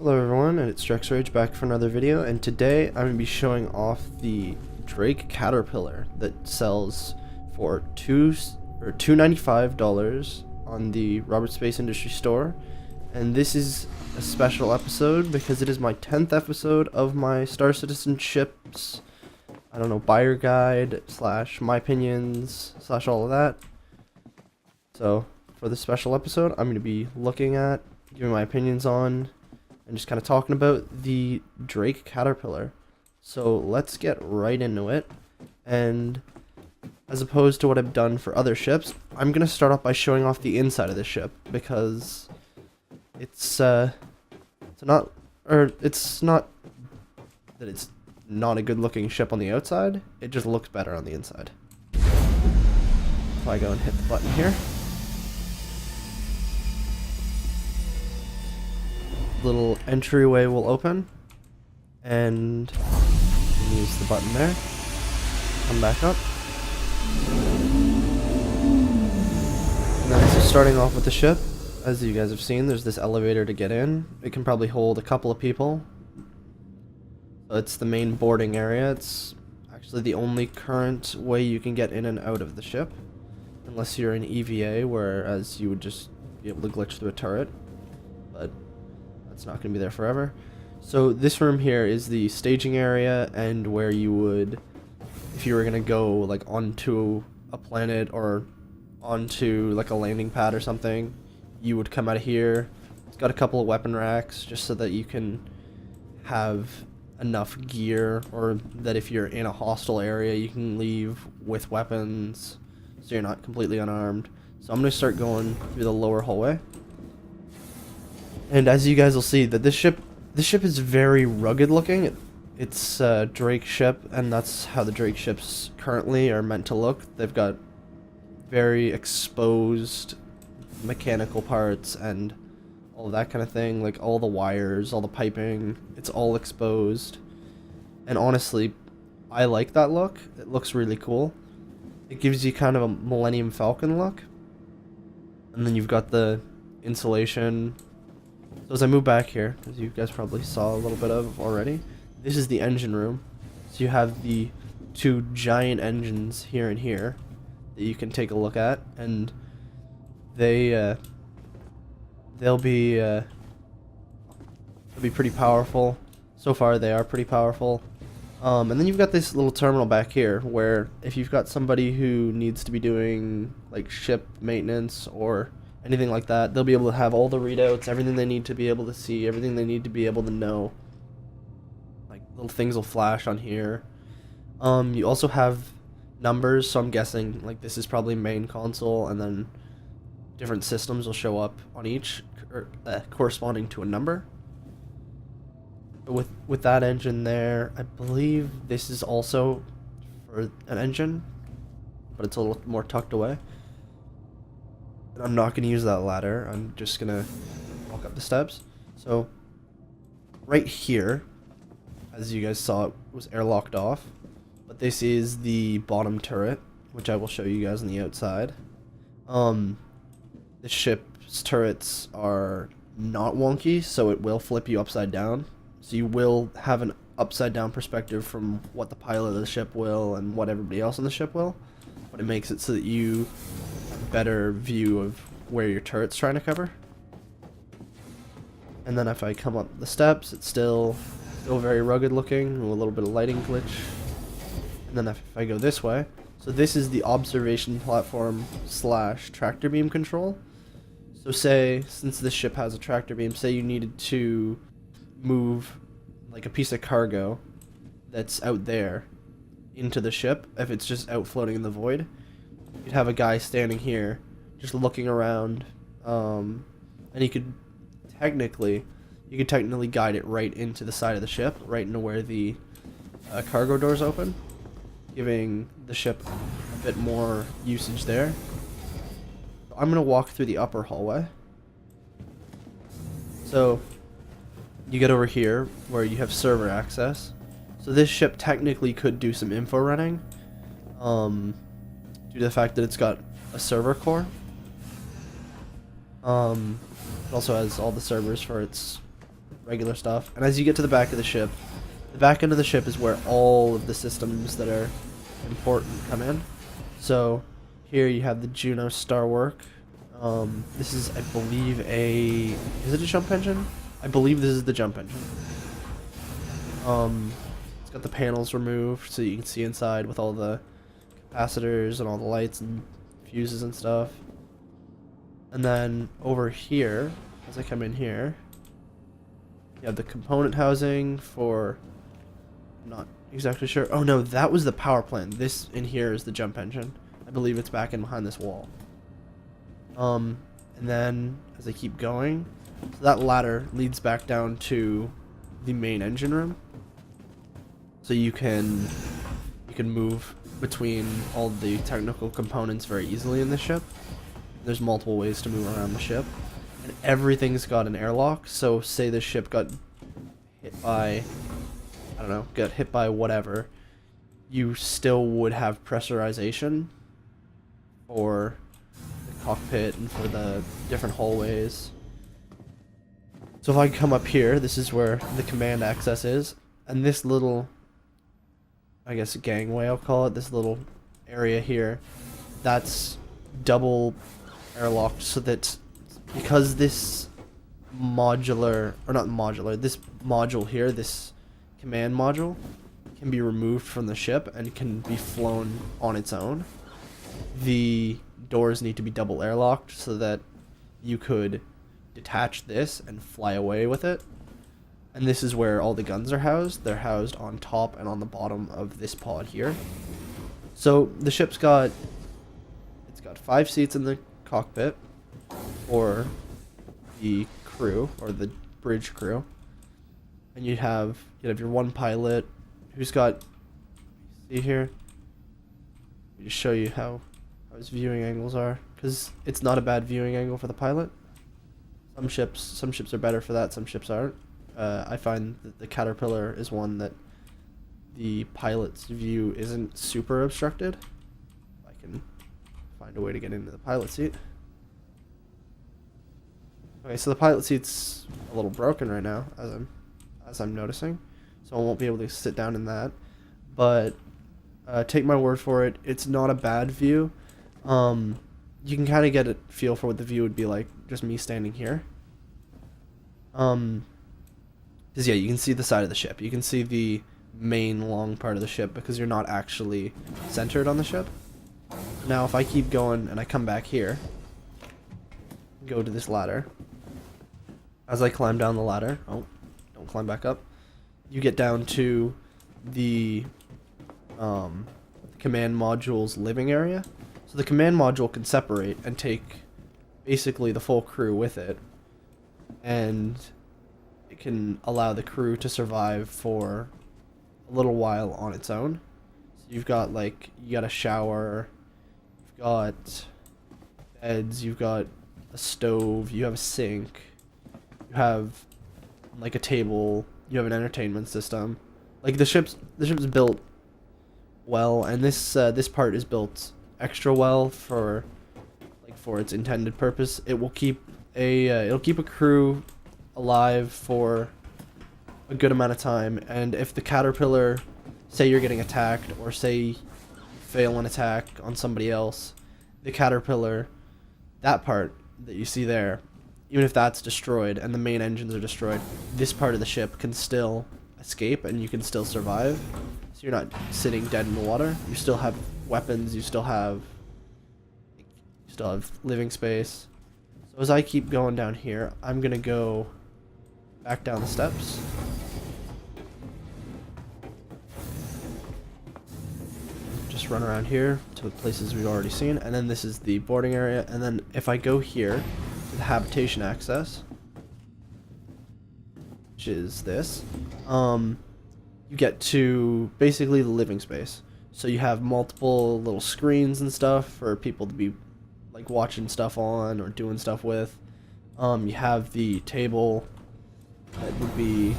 Hello everyone, and it's Drex Rage back for another video, and today I'm going to be showing off the Drake Caterpillar that sells for $295 on the Robert Space Industry store. And this is a special episode because it is my 10th episode of my Star Citizen ships, I don't know, buyer guide slash my opinions slash all of that. So for this special episode, I'm going to be looking at, giving my opinions on, and just kind of talking about the Drake Caterpillar. So let's get right into it. And as opposed to what I've done for other ships, I'm gonna start off by showing off the inside of the ship because it's not that it's not a good looking ship on the outside. It just looks better on the inside. If I go and hit the button here, little entryway will open, and use the button there, come back up, and then this is starting off with the ship. As you guys have seen, there's this elevator to get in. It can probably hold a couple of people. So it's the main boarding area. It's actually the only current way you can get in and out of the ship, unless you're in EVA, whereas you would just be able to glitch through a turret, but it's not going to be there forever. So this room here is the staging area, and where you would, if you were going to go like onto a planet or onto like a landing pad or something, you would come out of here. It's got a couple of weapon racks just so that you can have enough gear, or that if you're in a hostile area you can leave with weapons so you're not completely unarmed. So I'm going to start going through the lower hallway. And as you guys will see, that this ship is very rugged looking. It's a Drake ship, and that's how the Drake ships currently are meant to look. They've got very exposed mechanical parts and all that kind of thing, like all the wires, all the piping, it's all exposed. And honestly, I like that look. It looks really cool. It gives you kind of a Millennium Falcon look. And then you've got the insulation. So as I move back here, as you guys probably saw a little bit of already, this is the engine room. So you have the two giant engines here and here that you can take a look at, and they'll be pretty powerful. So far they are pretty powerful. And then you've got this little terminal back here where if you've got somebody who needs to be doing like ship maintenance or anything like that, they'll be able to have all the readouts, everything they need to be able to see, everything they need to be able to know. Like little things will flash on here. You also have numbers, so I'm guessing like this is probably main console, and then different systems will show up on each corresponding to a number. But with that engine there, I believe this is also for an engine, but it's a little more tucked away. I'm not going to use that ladder. I'm just going to walk up the steps. So right here, as you guys saw, it was airlocked off. But this is the bottom turret, which I will show you guys on the outside. The ship's turrets are not wonky, so it will flip you upside down. So you will have an upside down perspective from what the pilot of the ship will and what everybody else on the ship will. But it makes it so that you better view of where your turret's trying to cover. And then if I come up the steps, it's still very rugged looking, with a little bit of lighting glitch. And then if I go this way, so this is the observation platform slash tractor beam control. So say, since this ship has a tractor beam, say you needed to move like a piece of cargo that's out there into the ship, if it's just out floating in the void, you'd have a guy standing here just looking around, and you could technically guide it right into the side of the ship, right into where the cargo doors open, giving the ship a bit more usage there. I'm going to walk through the upper hallway. So you get over here where you have server access. So this ship technically could do some info running, due to the fact that it's got a server core. It also has all the servers for its regular stuff. And as you get to the back of the ship, the back end of the ship is where all of the systems that are important come in. So here you have the Juno Star Work. This is, I believe, is it a jump engine? I believe this is the jump engine. It's got the panels removed so you can see inside with all the capacitors and all the lights and fuses and stuff. And then over here, as I come in here, you have the component housing for, I'm not exactly sure. Oh no, that was the power plant. This in here is the jump engine. I believe it's back in behind this wall. And then as I keep going, so that ladder leads back down to the main engine room. So you can move between all the technical components very easily in the ship. There's multiple ways to move around the ship. And everything's got an airlock, so say the ship got hit by, I don't know, got hit by whatever, you still would have pressurization for the cockpit and for the different hallways. So if I come up here, this is where the command access is, and this little, I guess, gangway I'll call it, this little area here, that's double airlocked, so that because this modular, or not modular, this module here, this command module, can be removed from the ship and can be flown on its own, the doors need to be double airlocked so that you could detach this and fly away with it. And this is where all the guns are housed. They're housed on top and on the bottom of this pod here. So the ship's got, it's got 5 seats in the cockpit for the crew, or the bridge crew. And you have your one pilot who's got, see here, let me just show you how his viewing angles are, because it's not a bad viewing angle for the pilot. Some ships are better for that, some ships aren't. I find that the Caterpillar is one that the pilot's view isn't super obstructed. I can find a way to get into the pilot seat. Okay, so the pilot seat's a little broken right now, as I'm noticing, so I won't be able to sit down in that. But take my word for it, it's not a bad view. You can kind of get a feel for what the view would be like, just me standing here. Because yeah, you can see the side of the ship. You can see the main long part of the ship because you're not actually centered on the ship. Now if I keep going and I come back here, go to this ladder, as I climb down the ladder, oh, don't climb back up, you get down to the command module's living area. So the command module can separate and take basically the full crew with it, and it can allow the crew to survive for a little while on its own. So you've got you got a shower, you've got beds, you've got a stove, you have a sink, you have like a table, you have an entertainment system. Like the ship's built well, and this part is built extra well for its intended purpose. It will keep it'll keep a crew alive for a good amount of time, and if the Caterpillar, say you're getting attacked, or say you fail an attack on somebody else, the Caterpillar, that part that you see there, even if that's destroyed and the main engines are destroyed, this part of the ship can still escape and you can still survive. So you're not sitting dead in the water. You still have weapons, you still have living space. So as I keep going down here, I'm gonna go back down the steps. Just run around here to the places we've already seen, and then this is the boarding area, and then if I go here to the habitation access, which is this, you get to basically the living space. So you have multiple little screens and stuff for people to be like watching stuff on or doing stuff with. You have the table that would be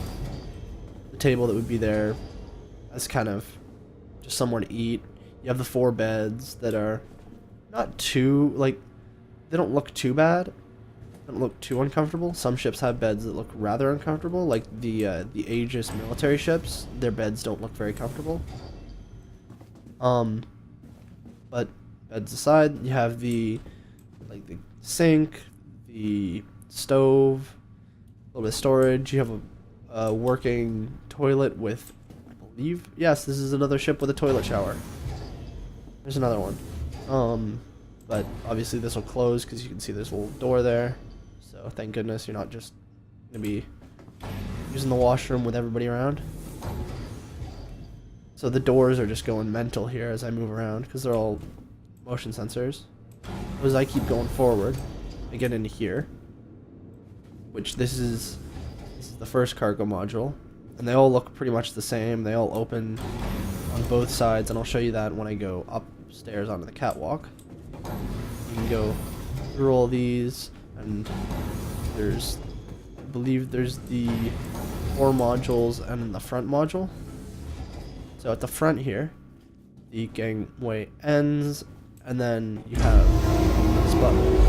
there as kind of just somewhere to eat. You have the 4 beds that are not too, they don't look too bad. don't look too uncomfortable. Some ships have beds that look rather uncomfortable, like the Aegis military ships. Their beds don't look very comfortable. But beds aside, you have the sink, the stove, a little bit of storage. You have a working toilet with, I believe, yes, this is another ship with a toilet shower. There's another one. But obviously this will close because you can see there's a little door there. So thank goodness you're not just gonna be using the washroom with everybody around. So the doors are just going mental here as I move around because they're all motion sensors. As I keep going forward, I get into here, which this is the first cargo module, and they all look pretty much the same. They all open on both sides, and I'll show you that when I go upstairs onto the catwalk. You can go through all these, and there's, I believe there's the 4 modules and then the front module. So at the front here, the gangway ends, and then you have this button.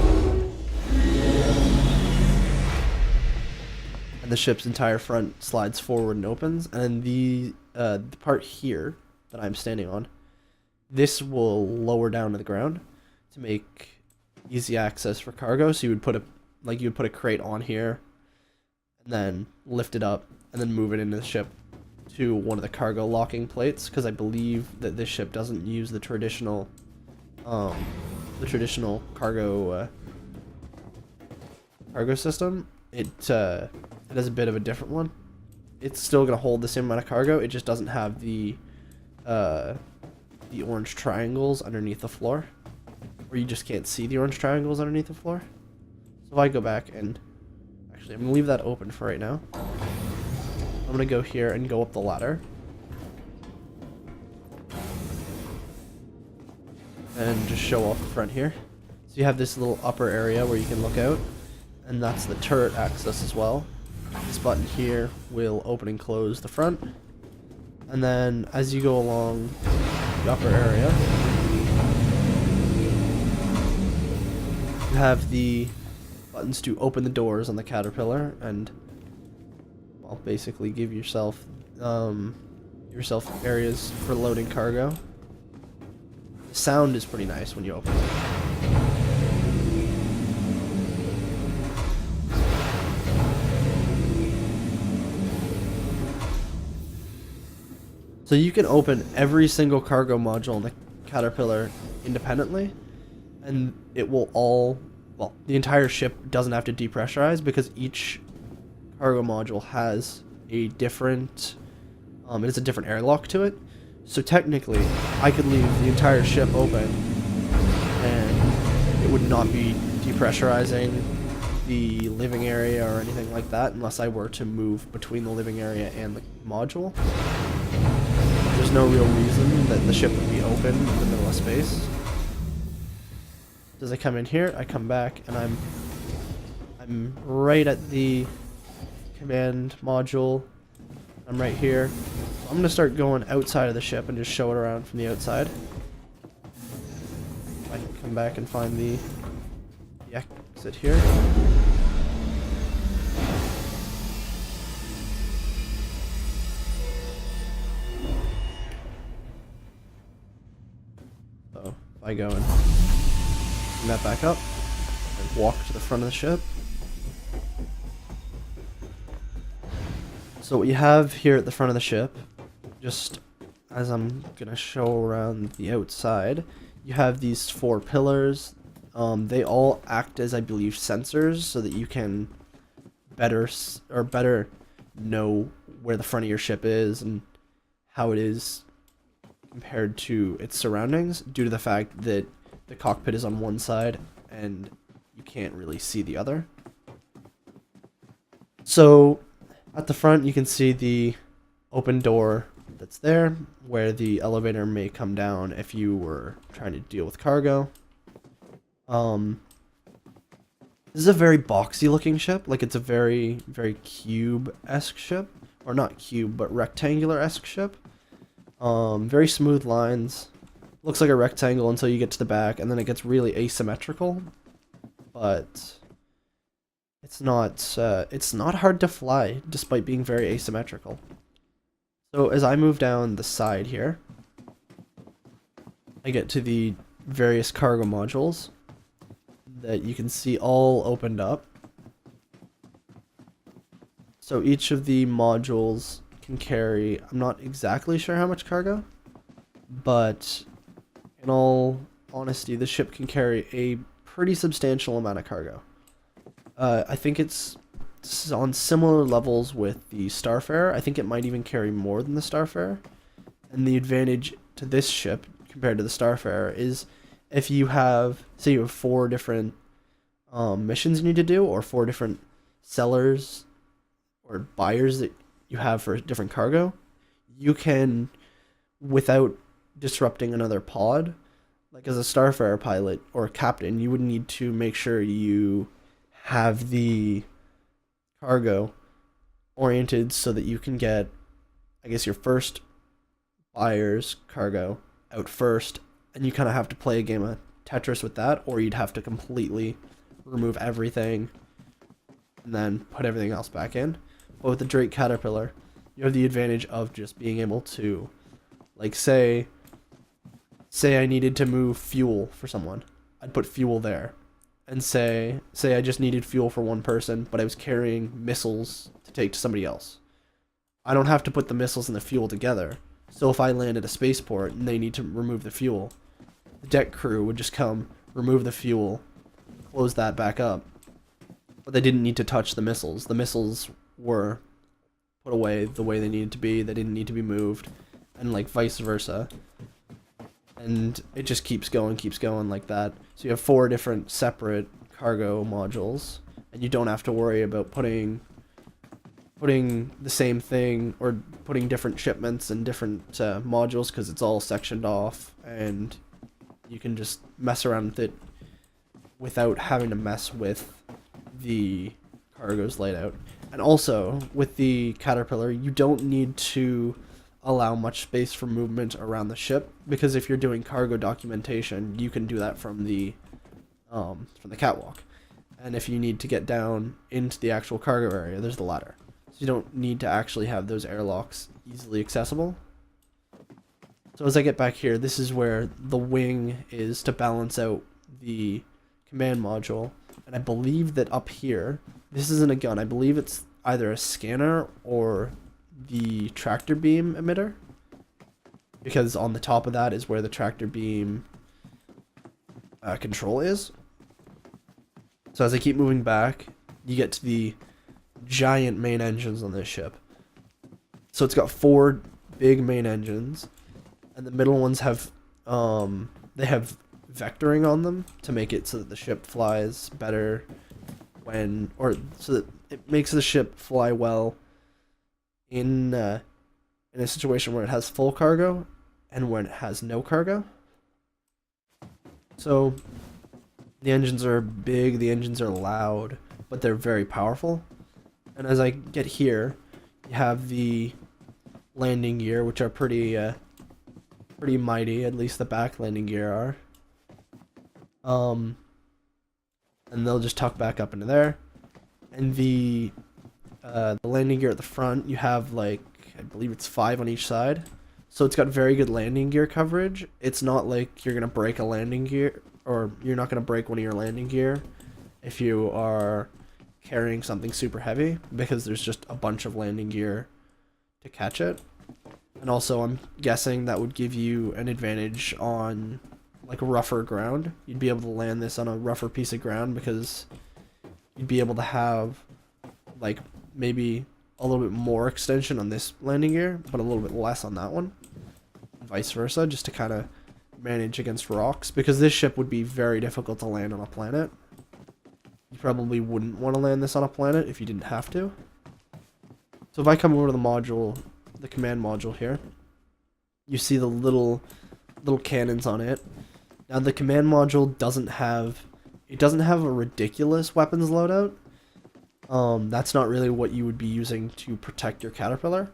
And the ship's entire front slides forward and opens, and then the part here that I'm standing on, this will lower down to the ground to make easy access for cargo. So you would put a crate on here, and then lift it up, and then move it into the ship to one of the cargo locking plates, because I believe that this ship doesn't use the traditional cargo system. It has a bit of a different one. It's still gonna hold the same amount of cargo. It just doesn't have the orange triangles underneath the floor, or you just can't see the orange triangles underneath the floor. So if I go back and actually, I'm gonna leave that open for right now. I'm gonna go here and go up the ladder. And just show off the front here. So you have this little upper area where you can look out, and that's the turret access as well. This button here will open and close the front. And then as you go along the upper area, you have the buttons to open the doors on the Caterpillar and, well, basically give yourself areas for loading cargo. The sound is pretty nice when you open it. So you can open every single cargo module in the Caterpillar independently, and it will all, well, the entire ship doesn't have to depressurize because each cargo module has a different, it has a different airlock to it. So technically, I could leave the entire ship open, and it would not be depressurizing the living area or anything like that unless I were to move between the living area and the module. There's no real reason that the ship would be open in the middle of space. As I come in here, I come back, and I'm right at the command module. I'm right here. I'm gonna start going outside of the ship and just show it around from the outside. I can come back and find the exit here. So if I go and bring that back up and walk to the front of the ship. So what you have here at the front of the ship, just as I'm gonna show around the outside, you have these 4 pillars. They all act as, I believe, sensors, so that you can better know where the front of your ship is and how it is compared to its surroundings, due to the fact that the cockpit is on one side and you can't really see the other. So at the front, you can see the open door that's there, where the elevator may come down if you were trying to deal with cargo. This is a very boxy looking ship. Like, it's a very, very cube-esque ship. Or not cube, but rectangular-esque ship. Very smooth lines. Looks like a rectangle until you get to the back, and then it gets really asymmetrical. But it's not hard to fly despite being very asymmetrical. So as I move down the side here, I get to the various cargo modules that you can see all opened up. So each of the modules can carry, I'm not exactly sure how much cargo, but in all honesty, the ship can carry a pretty substantial amount of cargo. I think it's on similar levels with the Starfarer. I think it might even carry more than the Starfarer. And the advantage to this ship compared to the Starfarer is if you have, say you have 4 different missions you need to do, or 4 different sellers or buyers that you have for different cargo, you can, without disrupting another pod, like as a Starfarer pilot or a captain, you would need to make sure you have the cargo oriented so that you can get, I guess, your first buyer's cargo out first, and you kind of have to play a game of Tetris with that, or you'd have to completely remove everything and then put everything else back in. But with the Drake Caterpillar, you have the advantage of just being able to, like, say I needed to move fuel for someone, I'd put fuel there. And say I just needed fuel for one person, but I was carrying missiles to take to somebody else. I don't have to put the missiles and the fuel together. So if I land at a spaceport and they need to remove the fuel, the deck crew would just come, remove the fuel, close that back up. But they didn't need to touch the missiles. The missiles were put away the way they needed to be. They didn't need to be moved, and like vice versa. And it just keeps going like that. So you have 4 different separate cargo modules, and you don't have to worry about putting the same thing or putting different shipments and different modules, because it's all sectioned off, and you can just mess around with it without having to mess with the cargoes laid out. And also, with the Caterpillar, you don't need to allow much space for movement around the ship, because if you're doing cargo documentation, you can do that from the catwalk. And if you need to get down into the actual cargo area, there's the ladder. So you don't need to actually have those airlocks easily accessible. So as I get back here, this is where the wing is to balance out the command module. And I believe that up here, this isn't a gun. I believe it's either a scanner or the tractor beam emitter, because on the top of that is where the tractor beam control is. So as I keep moving back, you get to the giant main engines on this ship. So it's got 4 big main engines, and the middle ones have they have vectoring on them to make it so that the ship flies better so that it makes the ship fly well in a situation where it has full cargo and when it has no cargo. So the engines are big, the engines are loud, but they're very powerful. And as I get here, you have the landing gear, which are pretty mighty. At least the back landing gear are. And they'll just tuck back up into there. And the landing gear at the front, you have like, I believe it's 5 on each side. So it's got very good landing gear coverage. It's not like you're gonna break a landing gear, or you're not gonna break one of your landing gear if you are carrying something super heavy, because there's just a bunch of landing gear to catch it. And also, I'm guessing that would give you an advantage on like rougher ground. You'd be able to land this on a rougher piece of ground, because you'd be able to have like maybe a little bit more extension on this landing gear, but a little bit less on that one. Vice versa, just to kind of manage against rocks, because this ship would be very difficult to land on a planet. You probably wouldn't want to land this on a planet if you didn't have to. So if I come over to the module, the command module here, you see the little cannons on it. Now the command module doesn't have a ridiculous weapons loadout. That's not really what you would be using to protect your Caterpillar.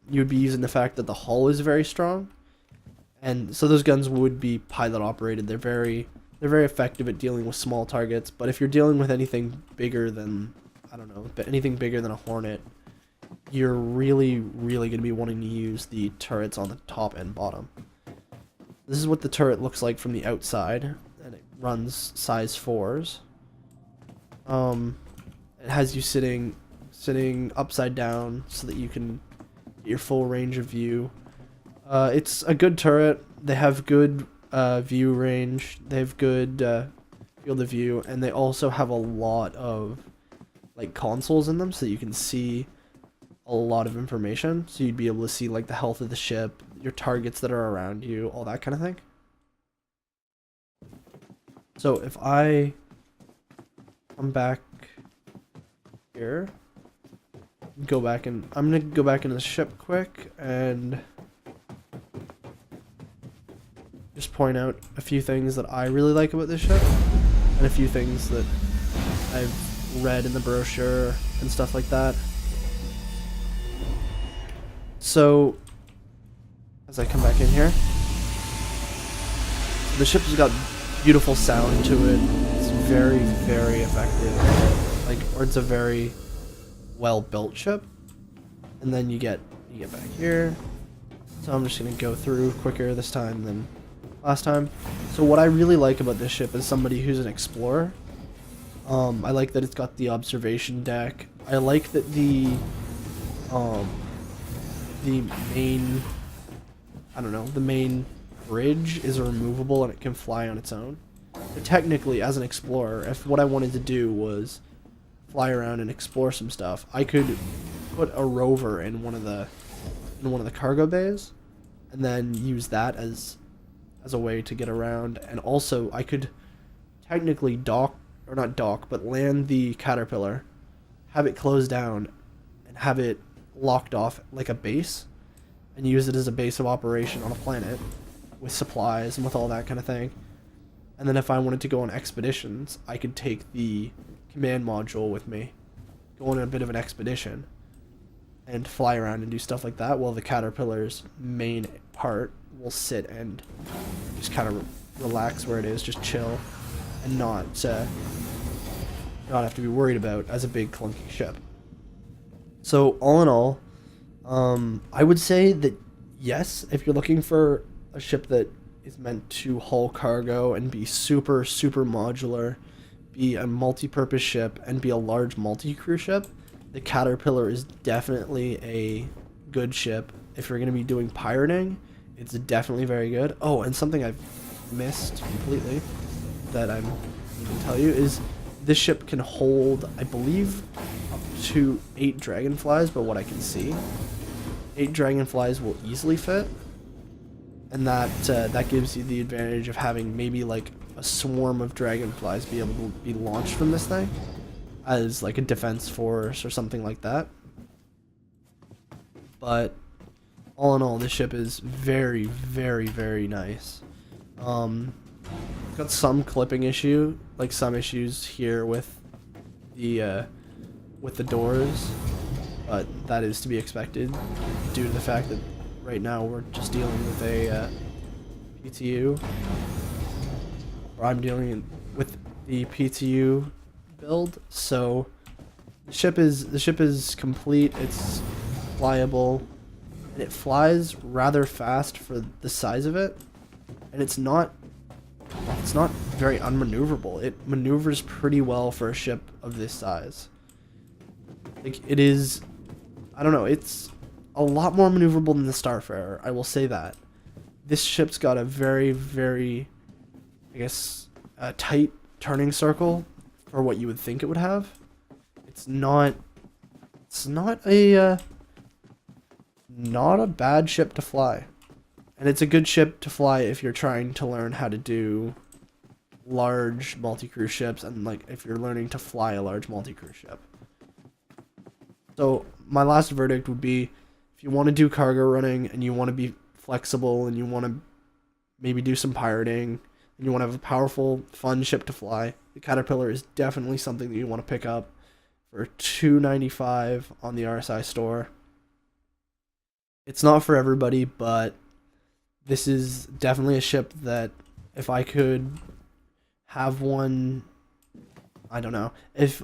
You would be using the fact that the hull is very strong, and so those guns would be pilot operated. They're very They're very effective at dealing with small targets, but if you're dealing with anything bigger than, I don't know, anything bigger than a Hornet, you're really, really going to be wanting to use the turrets on the top and bottom. This is what the turret looks like from the outside, and it runs size 4s. It has you sitting upside down so that you can get your full range of view. It's a good turret. They have good view range. They have good field of view, and they also have a lot of like consoles in them, so you can see a lot of information. So you'd be able to see like the health of the ship, your targets that are around you, all that kind of thing. So if I come back here, go back and I'm gonna go back into the ship quick and just point out a few things that I really like about this ship and a few things that I've read in the brochure and stuff like that. So as I come back in here, the ship has got beautiful sound to it. It's very, very effective. Like, or it's a very well built ship. And then you get back here. So I'm just gonna go through quicker this time than last time. So what I really like about this ship is somebody who's an explorer. I like that it's got the observation deck. I like that the main, I don't know, the main bridge is removable and it can fly on its own. But technically, as an explorer, if what I wanted to do was fly around and explore some stuff, I could put a rover in one of the cargo bays, and then use that as a way to get around. And also, I could technically land the Caterpillar, have it close down, and have it locked off like a base, and use it as a base of operation on a planet with supplies and with all that kind of thing. And then if I wanted to go on expeditions, I could take the command module with me, go on a bit of an expedition, and fly around and do stuff like that, while the Caterpillar's main part will sit and just kind of relax where it is, just chill, and not have to be worried about as a big clunky ship. So all in all, I would say that yes, if you're looking for a ship that is meant to haul cargo and be super, super modular, be a multi-purpose ship, and be a large multi-crew ship, the Caterpillar is definitely a good ship. If you're going to be doing pirating, it's definitely very good. Oh, and something I've missed completely that I'm going to tell you is this ship can hold, I believe, up to 8 dragonflies, but what I can see, 8 dragonflies will easily fit. And that gives you the advantage of having maybe like a swarm of dragonflies be able to be launched from this thing as like a defense force or something like that. But all in all, this ship is very, very, very nice. Got some clipping issue, like some issues here with the doors, but that is to be expected due to the fact that right now we're just dealing with a PTU, or I'm dealing with the PTU build. So the ship is complete. It's flyable, and it flies rather fast for the size of it, and it's not very unmaneuverable. It maneuvers pretty well for a ship of this size. Like, it is, I don't know, it's a lot more maneuverable than the Starfarer, I will say that. This ship's got a very, very, I guess, tight turning circle for what you would think it would have. It's not a bad ship to fly. And it's a good ship to fly if you're trying to learn how to do large multi-crew ships, and like if you're learning to fly a large multi-crew ship. So my last verdict would be, if you want to do cargo running and you want to be flexible and you want to maybe do some pirating and you want to have a powerful, fun ship to fly, the Caterpillar is definitely something that you want to pick up for $295 on the RSI store. It's not for everybody, but this is definitely a ship that if I could have one, I don't know, if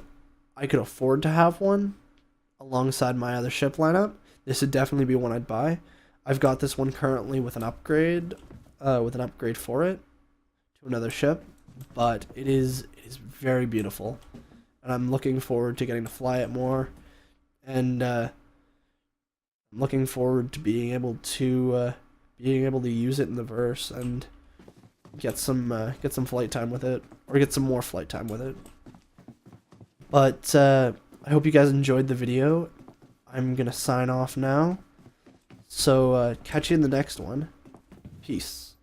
I could afford to have one alongside my other ship lineup, this would definitely be one I'd buy. I've got this one currently with an upgrade for it to another ship, but it is very beautiful, and I'm looking forward to getting to fly it more, and I'm looking forward to being able to use it in the verse and get some flight time with it, or get some more flight time with it. But I hope you guys enjoyed the video. I'm gonna sign off now. So catch you in the next one. Peace.